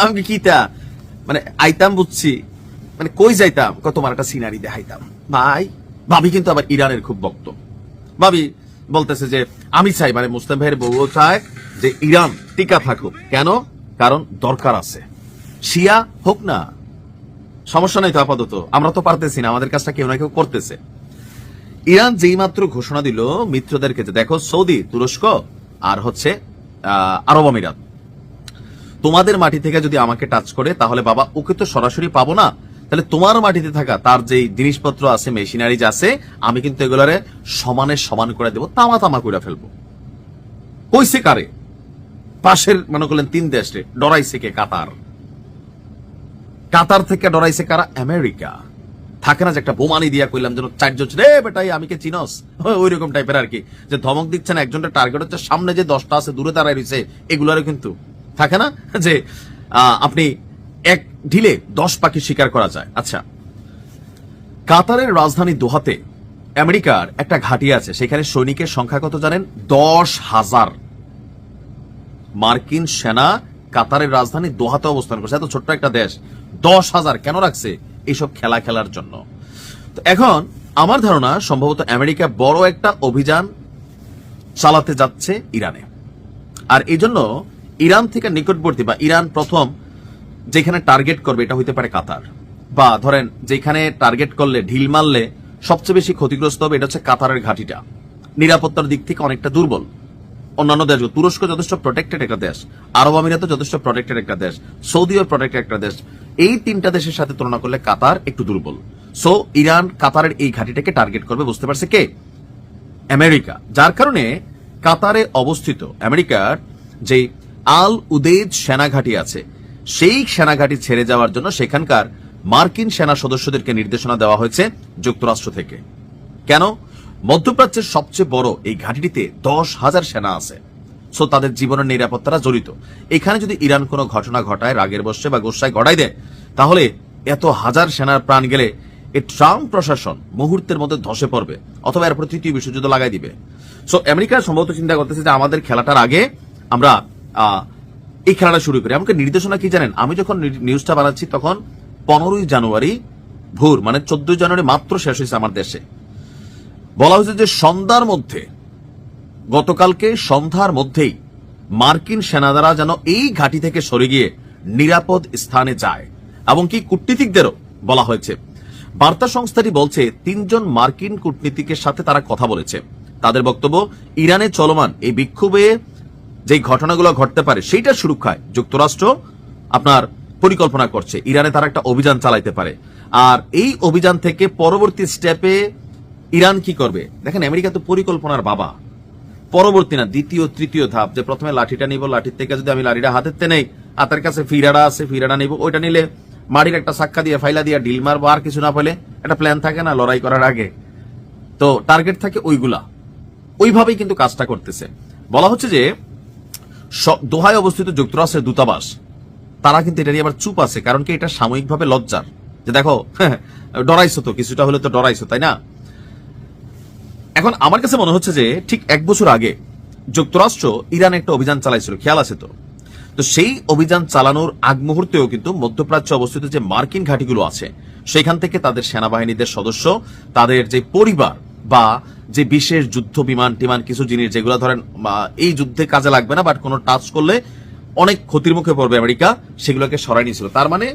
আমি কিতা মানে আইতাম বুঝছি, মানে কই যাইতাম, তোমার একটা সিনারি দেখাইতাম ভাই। ভাবি কিন্তু আবার ইরানের খুব ভক্ত। ভাবি বলতেছে যে আমি চাই, মানে মুসলিম ভাইয়ের বউও চায় যে ইরান টিকা থাকুক। কেন? কারণ দরকার আছে। শিয়া হোক না, সমস্যা নাই তো, আপাতত আমরা তো পারতেছি না, আমাদের কাজটা কেউ না কেউ করতেছে। ইরান যেই মাত্র ঘোষণা দিল মিত্রদেরকে, যে দেখো সৌদি, তুরস্ক আর হচ্ছে আরব আমিরাত, তোমাদের মাটি থেকে যদি আমাকে টাচ করে তাহলে বাবা ওকে তো সরাসরি পাবো না, তাহলে তোমার মাটিতে থাকা তার যে জিনিসপত্র আছে, মেশিনারিজ আছে, আমি কিন্তু এগুলারে সমানে সমান করে দেবো, তামা তামা করে ফেলবো। কইছে কারে? পাশের মনে করলেন 3 দেশে ডরাইছে কে? কাতার। কাতার থেকে ডরাইছে কারা? আমেরিকা। থাকে না যে একটা বোমানি দিয়া কইলাম যেন 4 জন রে বেটাই আমি কে চিনস, ওই রকম টাইপের আর কি, যে ধমক দিচ্ছেন একজনের টার্গেট হচ্ছে সামনে যে 10টা আছে দূরে দাঁড়ায় রয়েছে, এগুলারও কিন্তু থাকে না যে আপনি এক ঢিলে 10 পাখি শিকার করা যায়। আচ্ছা, কাতারের রাজধানী দোহাতে আমেরিকার একটা ঘাঁটি আছে, সেখানে সৈনিকের সংখ্যা কত জানেন? 10,000 মার্কিন সেনা কাতারের রাজধানী দোহাতে অবস্থান করছে। এত ছোট্ট একটা দেশ 10,000 কেন রাখছে? এইসব খেলা খেলার জন্য। তো এখন আমার ধারণা সম্ভবত আমেরিকা বড় একটা অভিযান চালাতে যাচ্ছে ইরানে, আর এই জন্য ইরান থেকে নিকটবর্তী বা ইরান প্রথম যেখানে টার্গেট করবে এটা হইতে পারে কাতার, বা ধরেন যেখানে টার্গেট করলে ঢিল মারলে সবচেয়ে বেশি ক্ষতিগ্রস্ত হবে এটা হচ্ছে কাতারের ঘাঁটিটা। নিরাপত্তার দিক থেকে অনেকটা দুর্বল। অন্যান্য দেশ, তুরস্ক যথেষ্ট প্রোটেক্টেড একটা দেশ, আরব আমিরাত যথেষ্ট প্রোটেক্টেড একটা দেশ, সৌদিও প্রোটেক্টেড একটা দেশ। এই 3টা দেশের সাথে তুলনা করলে কাতার একটু দুর্বল। সো ইরান কাতারের এই ঘাঁটিটাকে টার্গেট করবে, বুঝতে পারছে কে? আমেরিকা। যার কারণে কাতারে অবস্থিত আমেরিকার যে আল উদেদ সেনাঘাঁটি আছে, সেই সেনাঘাঁটি ছেড়ে যাওয়ার জন্য সেখানকার মার্কিন সেনা সদস্যদেরকে নির্দেশনা দেওয়া হয়েছে যুক্তরাষ্ট্র থেকে। কেন? মধ্যপ্রাচ্যের সবচেয়ে বড় এই ঘাঁটিটিতে 10,000 সেনা আছে। সো তাদের জীবনের নিরাপত্তাটা জড়িত। এখানে যদি ইরান কোনো ঘটনা ঘটায়, রাগের বশে বা গোসায় গড়াই দেয়, তাহলে এত হাজার সেনার প্রাণ গেলে এই ট্রাম্প প্রশাসন মুহূর্তের মধ্যে ধসে পড়বে, অথবা এরপর 3য় বিশ্বযুদ্ধ লাগাই দিবে। সো আমেরিকা সম্ভবত চিন্তা করতেছে যে আমাদের খেলাটার আগে আমরা এই খেলাটা শুরু করি। আমাকে নির্দেশনা কি জানেন? আমি যখন নিউজটা বানাচ্ছি তখন 15ই জানুয়ারি ভোর, মানে 14 জানুয়ারি মাত্র শেষ হয়েছে আমার দেশে। বলা হয়েছে যে সন্ধ্যার মধ্যে, গতকালকে সন্ধ্যার মধ্যেই মার্কিন সেনারা যেন এই ঘাঁটি থেকে সরে গিয়ে নিরাপদ স্থানে যায়, এবং কি কূটনীতিকদেরও বলা হয়েছে। বার্তা সংস্থাটি বলছে 3 জন মার্কিন কূটনীতিকের সাথে তারা কথা বলেছে। তাদের বক্তব্য, ইরানে চলমান এই বিক্ষোভে যে ঘটনাগুলো ঘটতে পারে সেইটা সুরক্ষায় যুক্তরাষ্ট্র আপনার পরিকল্পনা করছে। ইরানে তারা একটা অভিযান চালাইতে পারে, আর এই অভিযান থেকে পরবর্তী স্টেপে ইরান কি করবে? দেখেন, আমেরিকা তো পরিকল্পনার বাবা। পরবর্তী না, 2য় 3য় ধাপ, যে প্রথমে লাঠিটা নিব, লাঠির থেকে যদি আমি লাঠিটা হাতেতে নেই, হাতের কাছে ফিরাড়া আছে, ফিরাড়া নিব, ওইটা নিলে মাটির একটা সাক্কা দিয়ে ফাইলা দিয়ে ডিল মারবো, আর কিছু না পেলে একটা প্ল্যান থাকে না লড়াই করার আগে, তো টার্গেট থাকে ওইগুলা। ওইভাবেই কিন্তু কাজটা করতেছে। বলা হচ্ছে যে দোহায় অবস্থিত যুক্তরাষ্ট্রের দূতাবাস, তারা কিন্তু এটা নিয়ে আবার চুপ আছে। কারণ কি? এটা সাময়িকভাবে লজ্জার, যে দেখো ডরাইছো তো, কিছুটা হলে তো ডরাইছো, তাই না? এখন আমার কাছে মনে হচ্ছে যে ঠিক 1 বছর আগে যুক্তরাষ্ট্র ইরানে একটা অভিযান চালাইছিল, খেয়াল আছে তো? তো সেই অভিযান চালানোর আগ মুহূর্তেও কিন্তু মধ্যপ্রাচ্যে অবস্থিত যে মার্কিন ঘাঁটিগুলো আছে, সেখান থেকে তাদের সেনাবাহিনীদের সদস্য, তাদের যে পরিবার বা যে বিশেষ যুদ্ধ বিমান টিমান কিছু জিনিস যেগুলো ধরেন এই যুদ্ধে কাজে লাগবে না, বাট কোনো টাচ করলে অনেক ক্ষতির মুখে পড়বে আমেরিকা, সেগুলোকে সরাই নিয়েছিল। তার মানে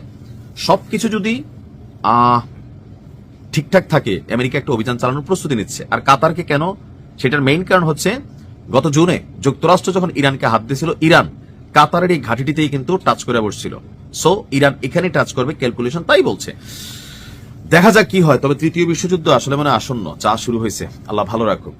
সবকিছু যদি ঠিকঠাক থাকে, আমেরিকা একটা অভিযান চালানোর প্রস্তুতি নিচ্ছে। আর কাতারকে কেন? সেটার মেইন কারণ হচ্ছে গত জুনে যুক্তরাষ্ট্র যখন ইরানকে হাত দিয়েছিল, ইরান কাতারের এই ঘাঁটিটিতেই কিন্তু টাচ করে বসছিল। সো ইরান এখানে টাচ করবে, ক্যালকুলেশন তাই বলছে। দেখা যাক কি হয়। তবে 3য় বিশ্বযুদ্ধ আসলে মানে আসন্ন, চা শুরু হয়েছে। আল্লাহ ভালো রাখুক।